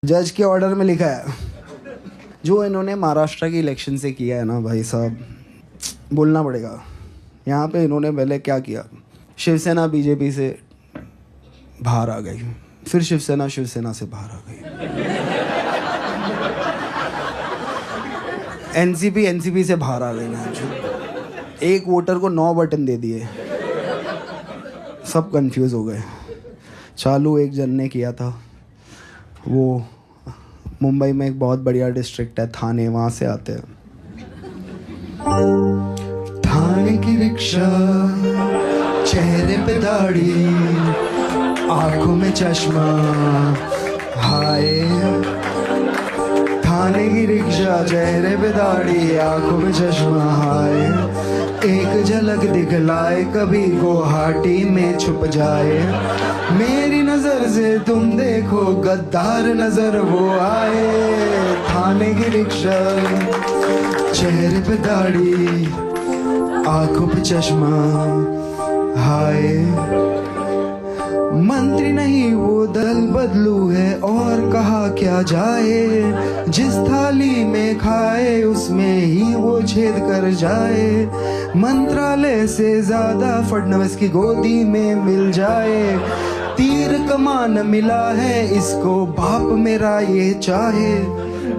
जज के ऑर्डर में लिखा है जो इन्होंने महाराष्ट्र की इलेक्शन से किया है ना भाई साहब, बोलना पड़ेगा। यहाँ पे इन्होंने पहले क्या किया, शिवसेना बीजेपी से बाहर आ गई, फिर शिवसेना से बाहर आ गई, एनसीपी से बाहर आ गई ना। एक वोटर को 9 बटन दे दिए, सब कंफ्यूज हो गए। चालू एक जन ने किया था, वो मुंबई में एक बहुत बढ़िया डिस्ट्रिक्ट है थाने, वहाँ से आते हैं। थाने की रिक्शा, चेहरे पे दाढ़ी, आंखों में चश्मा, हाय। थाने की रिक्शा, चेहरे पे दाढ़ी, आंखों में चश्मा, हाय। एक झलक दिखलाए, कभी गुवाहाटी में छुप जाए। मेरी नजर से तुम देखो, गद्दार नजर वो आए। थाने की रिक्शा, चेहरे पे दाढ़ी, आंखों पे चश्मा, हाय। मंत्री नहीं वो दल बदलू है, और कहा क्या जाए। जिस थाली में खाए उसमें ही वो छेद कर जाए। मंत्रालय से ज्यादा फडणवीस की गोदी में मिल जाए। तीर कमान मिला है इसको, बाप मेरा ये चाहे।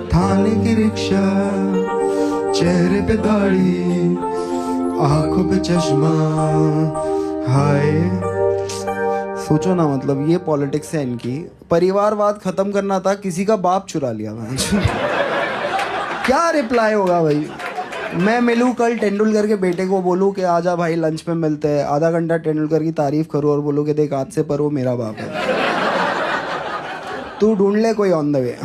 थाने की रिक्शा, चेहरे पे दाढ़ी, आंखों पे चश्मा, हाय। सोचो ना, मतलब ये पॉलिटिक्स है इनकी। परिवारवाद खत्म करना था, किसी का बाप चुरा लिया क्या रिप्लाई होगा भाई? मैं मिलूं कल तेंदुलकर के बेटे को, बोलूं कि आजा भाई लंच पे मिलते हैं, आधा घंटा तेंदुलकर की तारीफ करूं और बोलूं कि देख आज से पर वो मेरा बाप है, तू ढूंढ ले कोई on the way.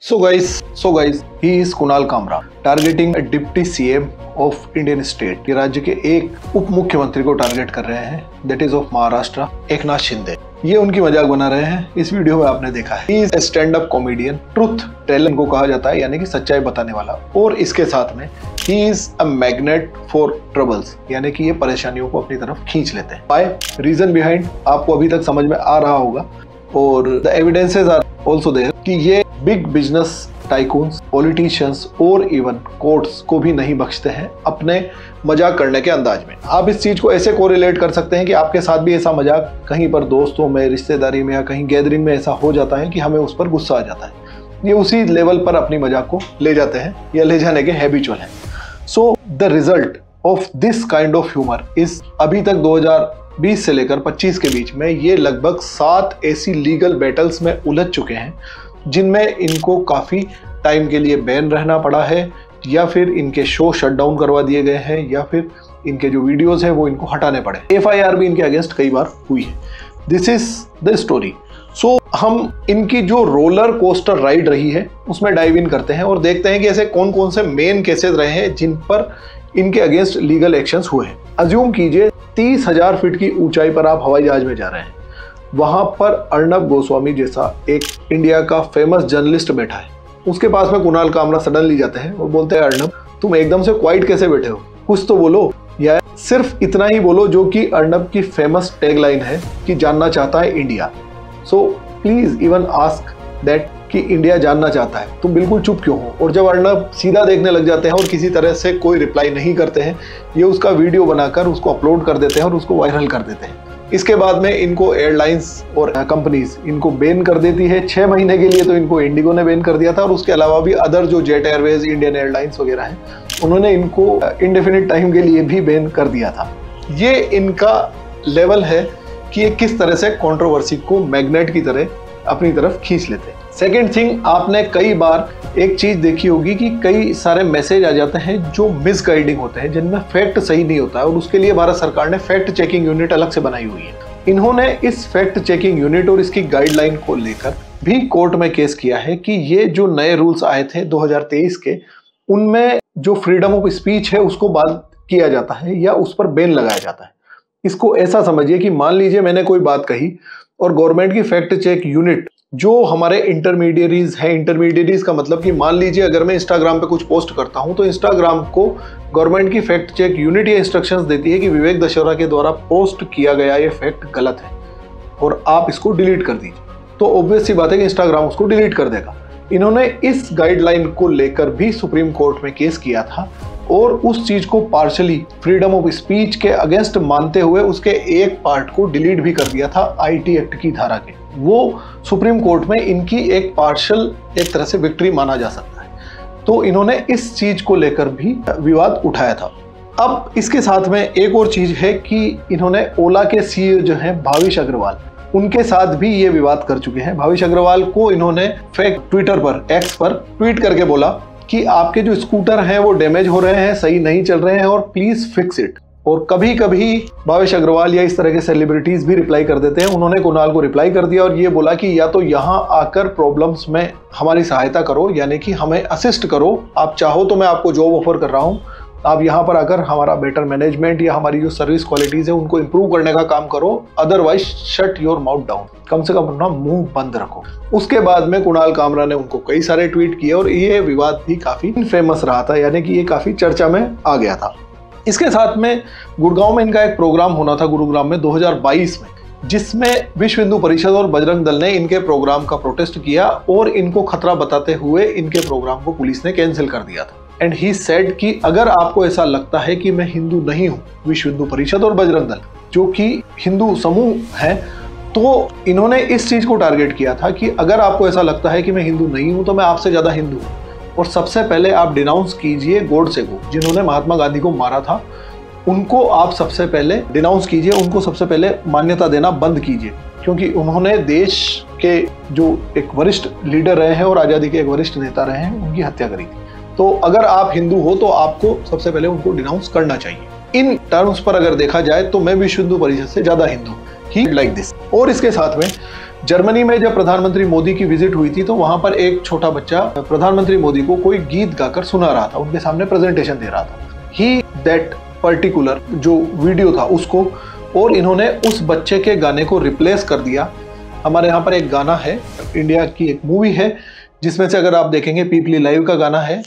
So guys, he is Kunal Kamra, targeting deputy CM of Indian state. ये राज्य के एक उप मुख्यमंत्री को टारगेट कर रहे हैं, that is of Maharashtra, Eknath Shinde. ये उनकी मजाक बना रहे हैं। इस वीडियो में आपने देखा है, he is a stand up comedian, truth teller को कहा जाता है, यानी कि सच्चाई बताने वाला। और इसके साथ में he is a magnet for troubles, यानी कि ये परेशानियों को अपनी तरफ खींच लेते हैं। व्हाई, रीजन बिहाइंड आपको अभी तक समझ में आ रहा होगा, और the evidences are also there कि ये बिग बिजनेस टाइकून्स, पॉलिटिशियंस और इवन कोर्ट्स को भी नहीं बख्शते हैं अपने मजाक करने के अंदाज में। आप इस चीज को ऐसे कोरिलेट कर सकते हैं कि आपके साथ भी ऐसा मजाक कहीं पर दोस्तों में, रिश्तेदारी में या कहीं गैदरिंग में ऐसा हो जाता है कि हमें उस पर गुस्सा आ जाता है। ये उसी लेवल पर अपनी मजाक को ले जाते हैं या ले जाने के हैबिचुअल हैं। So the result of this kind of humour is, अभी तक 2020 से लेकर 25 के बीच में ये लगभग 7 ऐसी लीगल बैटल्स में उलझ चुके हैं जिनमें इनको काफी टाइम के लिए बैन रहना पड़ा है, या फिर इनके शो शट डाउन करवा दिए गए हैं, या फिर इनके जो वीडियोस हैं वो इनको हटाने पड़े। एफआईआर भी इनके अगेंस्ट कई बार हुई है। This is the story. So हम इनकी जो रोलर कोस्टर राइड रही है उसमें डाइव इन करते हैं और देखते हैं कि ऐसे कौन कौन से मेन केसेस रहे हैं जिन पर इनके अगेंस्ट लीगल एक्शंस हुए हैं। अज्यूम कीजिए 30,000 फीट की ऊंचाई पर आप हवाई जहाज में जा रहे हैं, वहां पर अर्नब गोस्वामी जैसा एक इंडिया का फेमस जर्नलिस्ट बैठा है, उसके पास में कुणाल कामरा सडनली जाते हैं और बोलते हैं, अर्नब तुम एकदम से क्वाइट कैसे बैठे हो, कुछ तो बोलो, या सिर्फ इतना ही बोलो जो कि अर्नब की फेमस टैगलाइन है कि जानना चाहता है India. So please even ask that कि इंडिया जानना चाहता है, तुम बिल्कुल चुप क्यों हो। और जब अर्नब सीधा देखने लग जाते हैं और किसी तरह से कोई रिप्लाई नहीं करते हैं, ये उसका वीडियो बनाकर उसको अपलोड कर देते हैं और उसको वायरल कर देते हैं। इसके बाद में इनको एयरलाइंस और कंपनीज इनको बैन कर देती है 6 महीने के लिए। तो इनको इंडिगो ने बैन कर दिया था, और उसके अलावा भी अदर जो जेट एयरवेज, इंडियन एयरलाइंस वगैरह हैं, उन्होंने इनको इंडेफिनिट टाइम के लिए भी बैन कर दिया था। ये इनका लेवल है कि ये किस तरह से कंट्रोवर्सी को मैग्नेट की तरह अपनी तरफ खींच लेते हैं। सेकेंड थिंग, आपने कई बार एक चीज देखी होगी कि कई सारे मैसेज आ जाते हैं जो मिसगाइडिंग होते हैं, जिनमें फैक्ट सही नहीं होता है, और उसके लिए भारत सरकार ने फैक्ट चेकिंग यूनिट अलग से बनाई हुई है। इन्होंने इस फैक्ट चेकिंग यूनिट और इसकी गाइडलाइन को लेकर भी कोर्ट में केस किया है कि ये जो नए रूल्स आए थे 2023 के, उनमें जो फ्रीडम ऑफ स्पीच है उसको बात किया जाता है या उस पर बैन लगाया जाता है। इसको ऐसा समझिए कि मान लीजिए मैंने कोई बात कही और गवर्नमेंट की फैक्ट चेक यूनिट जो हमारे इंटरमीडियरीज हैं, इंटरमीडियरीज का मतलब कि मान लीजिए अगर मैं इंस्टाग्राम पे कुछ पोस्ट करता हूं तो इंस्टाग्राम को गवर्नमेंट की फैक्ट चेक यूनिट ये इंस्ट्रक्शंस देती है कि विवेक दशहरा के द्वारा पोस्ट किया गया ये फैक्ट गलत है और आप इसको डिलीट कर दीजिए। तो ऑब्वियस सी बात है कि इंस्टाग्राम उसको डिलीट कर देगा। इन्होंने इस गाइडलाइन को लेकर भी सुप्रीम कोर्ट में केस किया था और उस चीज को पार्शली फ्रीडम ऑफ स्पीच के अगेंस्ट मानते हुए उसके एक पार्ट को डिलीट भी कर दिया था आईटी एक्ट की धारा के। वो सुप्रीम कोर्ट में इनकी एक पार्शल एक तरह से विक्ट्री माना जा सकता है। तो इन्होंने इस चीज को लेकर भी विवाद उठाया था। अब इसके साथ में एक और चीज है कि इन्होंने ओला के सीईओ जो हैं भाविश अग्रवाल, उनके साथ भी ये विवाद कर चुके हैं। भाविश अग्रवाल को इन्होंने फेक ट्विटर पर, एक्स पर ट्वीट करके बोला कि आपके जो स्कूटर हैं वो डैमेज हो रहे हैं, सही नहीं चल रहे हैं और प्लीज फिक्स इट। और कभी कभी भाविश अग्रवाल या इस तरह के सेलिब्रिटीज भी रिप्लाई कर देते हैं। उन्होंने कुणाल को रिप्लाई कर दिया और ये बोला कि या तो यहाँ आकर प्रॉब्लम्स में हमारी सहायता करो, यानी कि हमें असिस्ट करो, आप चाहो तो मैं आपको जॉब ऑफर कर रहा हूँ, आप यहाँ पर आकर हमारा बेटर मैनेजमेंट या हमारी जो सर्विस क्वालिटीज है उनको इंप्रूव करने का काम करो, otherwise shut your mouth down, कम से कम अपना मुंह बंद रखो। उसके बाद में कुणाल कामरा ने उनको कई सारे ट्वीट किए और ये विवाद भी काफी फेमस रहा था, यानी कि ये काफी चर्चा में आ गया था। इसके साथ में गुड़गांव में इनका एक प्रोग्राम होना था गुरुग्राम में 2022 में, जिसमें विश्व हिंदू परिषद और बजरंग दल ने इनके प्रोग्राम का प्रोटेस्ट किया और इनको खतरा बताते हुए इनके प्रोग्राम को पुलिस ने कैंसिल कर दिया था। एंड ही सेड कि अगर आपको ऐसा लगता है कि मैं हिंदू नहीं हूं, विश्व हिंदू परिषद और बजरंग दल जो कि हिंदू समूह है, तो इन्होंने इस चीज को टारगेट किया था कि अगर आपको ऐसा लगता है कि मैं हिंदू नहीं हूं तो मैं आपसे ज्यादा हिंदू हूं। और सबसे पहले आप डिनाउंस कीजिए गोडसे को, जिन्होंने महात्मा गांधी को मारा था, उनको आप सबसे पहले डिनाउंस कीजिए, उनको सबसे पहले मान्यता देना बंद कीजिए, क्योंकि उन्होंने देश के जो एक वरिष्ठ लीडर रहे हैं और आजादी के एक वरिष्ठ नेता रहे हैं, उनकी हत्या करी थी। तो अगर आप हिंदू हो तो आपको सबसे पहले उनको डिनाउंस करना चाहिए। इन टर्म्स पर अगर देखा जाए तो मैं विश्व हिंदू परिषद से ज्यादा हिंदू, ही लाइक दिस। और इसके साथ में जर्मनी में जब प्रधानमंत्री मोदी की विजिट हुई थी तो वहां पर एक छोटा बच्चा प्रधानमंत्री मोदी को कोई गीत गाकर सुना रहा था, उनके सामने प्रेजेंटेशन दे रहा था। ही दैट पर्टिकुलर जो वीडियो था उसको, और इन्होंने उस बच्चे के गाने को रिप्लेस कर दिया। हमारे यहाँ पर एक गाना है, इंडिया की एक मूवी है जिसमें से अगर आप देखेंगे पीपली लाइव का गाना है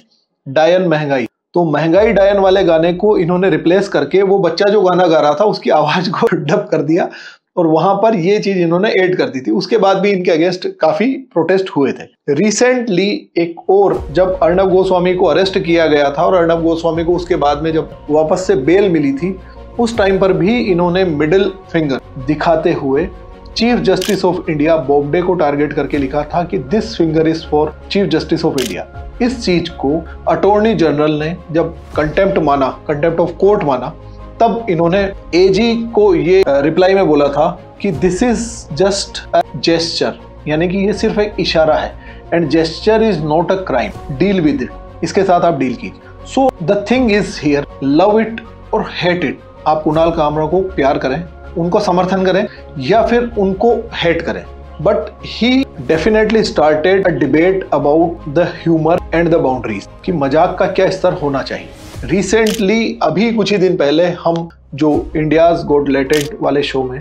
डायन महंगाई, तो महंगाई डायन वाले गाने को इन्होंने रिप्लेस करके वो बच्चा जो गाना गा रहा था उसकी आवाज को डब कर दिया और वहां पर ये चीज इन्होंने ऐड कर दी थी। उसके बाद भी इनके अगेंस्ट काफी प्रोटेस्ट हुए थे। रिसेंटली एक और जब अर्णब गोस्वामी को अरेस्ट किया गया था और अर्णब गोस्वामी को उसके बाद में जब वापस से बेल मिली थी, उस टाइम पर भी इन्होंने मिडिल फिंगर दिखाते हुए chief justice of India Bobde को टारगेट करके लिखा था कि this finger is for chief justice of India. इस चीज को अटॉर्नी जनरल ने जब कंटेम्प्ट माना, कंटेम्प्ट ऑफ कोर्ट माना, तब इन्होंने एजी को ये रिप्लाई में बोला था कि this is just a gesture, यानी कि ये सिर्फ एक इशारा है, and gesture is not a crime, deal with it, इसके साथ आप डील कीजिए। So the thing is here, love it और हेट इट। आप कुणाल कामरा को प्यार करें, उनको समर्थन करें या फिर उनको हेट करें, but he definitely started a debate about the humour and the boundaries, कि मजाक का क्या स्तर होना चाहिए। रिसेंटली अभी कुछ ही दिन पहले हम जो इंडियाज गॉट लेटेंट वाले शो में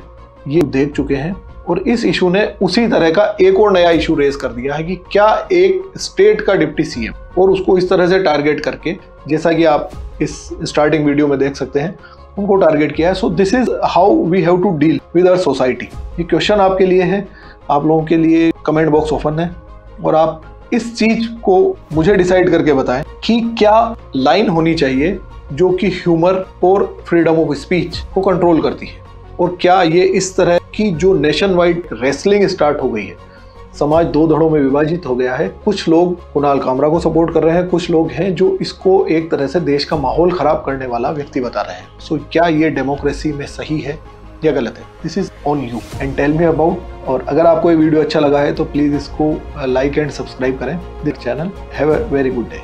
ये देख चुके हैं, और इस इशू ने उसी तरह का एक और नया इशू रेज कर दिया है कि क्या एक स्टेट का डिप्टी सीएम, और उसको इस तरह से टारगेट करके, जैसा कि आप इस स्टार्टिंग वीडियो में देख सकते हैं, उनको टारगेट किया है। So this is how we have to deal with our society. ये क्वेश्चन आपके लिए है, आप लोगों के लिए कमेंट बॉक्स ओपन है, और आप इस चीज को मुझे डिसाइड करके बताएं कि क्या लाइन होनी चाहिए जो कि ह्यूमर और फ्रीडम ऑफ स्पीच को कंट्रोल करती है, और क्या ये इस तरह की जो नेशन वाइड रेसलिंग स्टार्ट हो गई है, समाज दो धड़ों में विभाजित हो गया है। कुछ लोग कुणाल कामरा को सपोर्ट कर रहे हैं, कुछ लोग हैं जो इसको एक तरह से देश का माहौल खराब करने वाला व्यक्ति बता रहे हैं। सो क्या ये डेमोक्रेसी में सही है या गलत है? This is on you and tell me about. और अगर आपको ये वीडियो अच्छा लगा है तो प्लीज इसको लाइक एंड सब्सक्राइब करें this channel. Have a very good day.